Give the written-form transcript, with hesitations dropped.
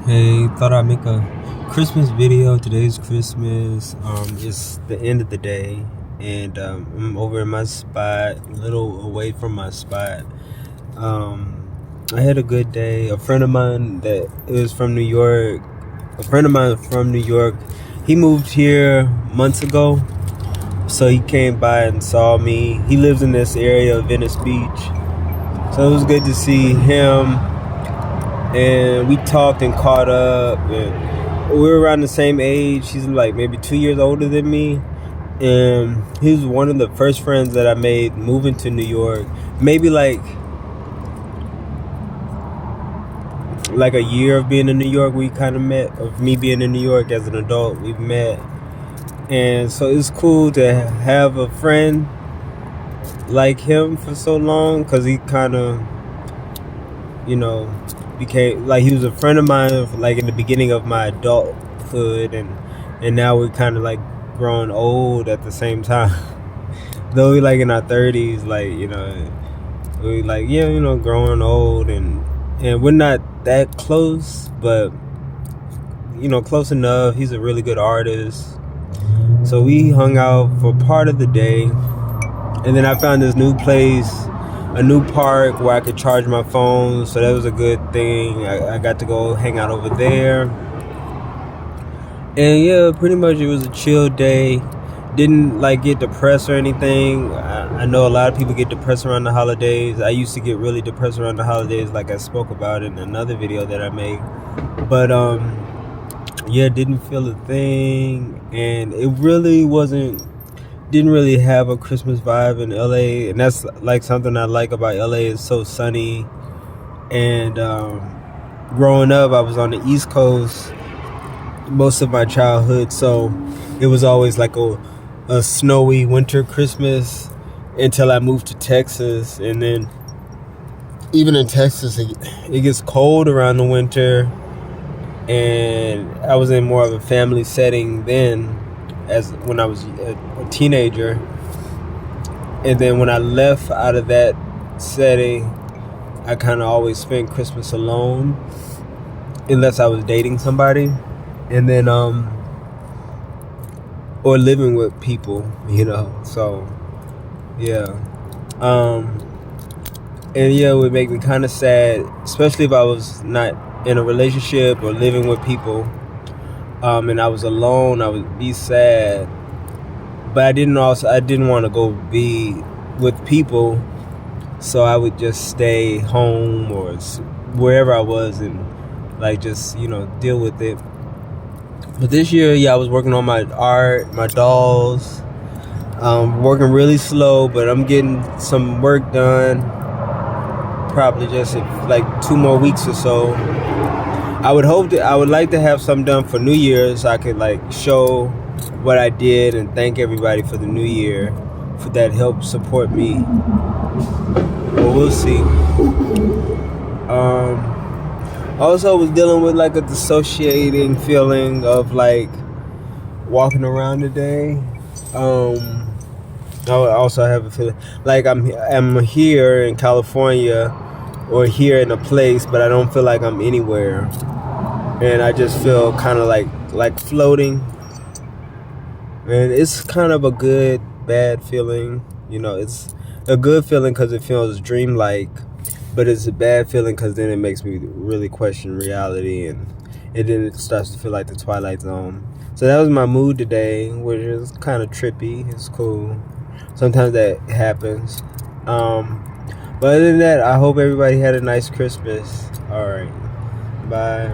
Hey, thought I'd make a Christmas video. Today's Christmas. It's the end of the day, and I'm over in my spot, a little away from my spot. I had a good day. A friend of mine that is from New York, he moved here months ago, so he came by and saw me. He lives in this area of Venice Beach, so it was good to see him. And we talked and caught up, and we were around the same age. He's like maybe 2 years older than me, and he was one of the first friends that I made moving to New York. Maybe like a year of being in New York, we kind of met. Of me being in New York as an adult, we've met, and so it's cool to have a friend like him for so long, because he kind of, you know, became like he was a friend of mine like in the beginning of my adulthood, and now we're kind of like growing old at the same time. Though we like in our 30s, like, we like, yeah, growing old, and we're not that close, but close enough. He's a really good artist, so we hung out for part of the day, and then I found this new place, a new park where I could charge my phone, so that was a good thing. I got to go hang out over there, and yeah, pretty much it was a chill day. Didn't like get depressed or anything. I know a lot of people get depressed around the holidays. I used to get really depressed around the holidays, like I spoke about in another video that I made. But yeah, didn't feel a thing, and it really didn't really have a Christmas vibe in LA, and that's like something I like about LA. It's so sunny, and growing up, I was on the East Coast most of my childhood, so it was always like a snowy winter Christmas until I moved to Texas. And then even in Texas, it gets cold around the winter, and I was in more of a family setting then, as when I was a teenager. And then when I left out of that setting, I kind of always spent Christmas alone, unless I was dating somebody, and then or living with people, so yeah. And yeah, it would make me kind of sad, especially if I was not in a relationship or living with people, and I was alone. I would be sad, but I didn't want to go be with people, so I would just stay home or wherever I was, and like just deal with it. But this year, yeah, I was working on my art, my dolls, working really slow, but I'm getting some work done. Probably just in like 2 more weeks or so. I would like to have some done for New Year's, so I could like show what I did and thank everybody for the new year for that helped support me. Well, we'll see. Also was dealing with like a dissociating feeling of like walking around today. I also have a feeling like I'm here in California, or here in a place, but I don't feel like I'm anywhere, and I just feel kind of like floating. And it's kind of a good bad feeling. It's a good feeling because it feels dreamlike, but it's a bad feeling because then it makes me really question reality, and then it starts to feel like the Twilight Zone. So that was my mood today, which is kind of trippy. It's cool. Sometimes that happens. But other than that, I hope everybody had a nice Christmas. All right. Bye.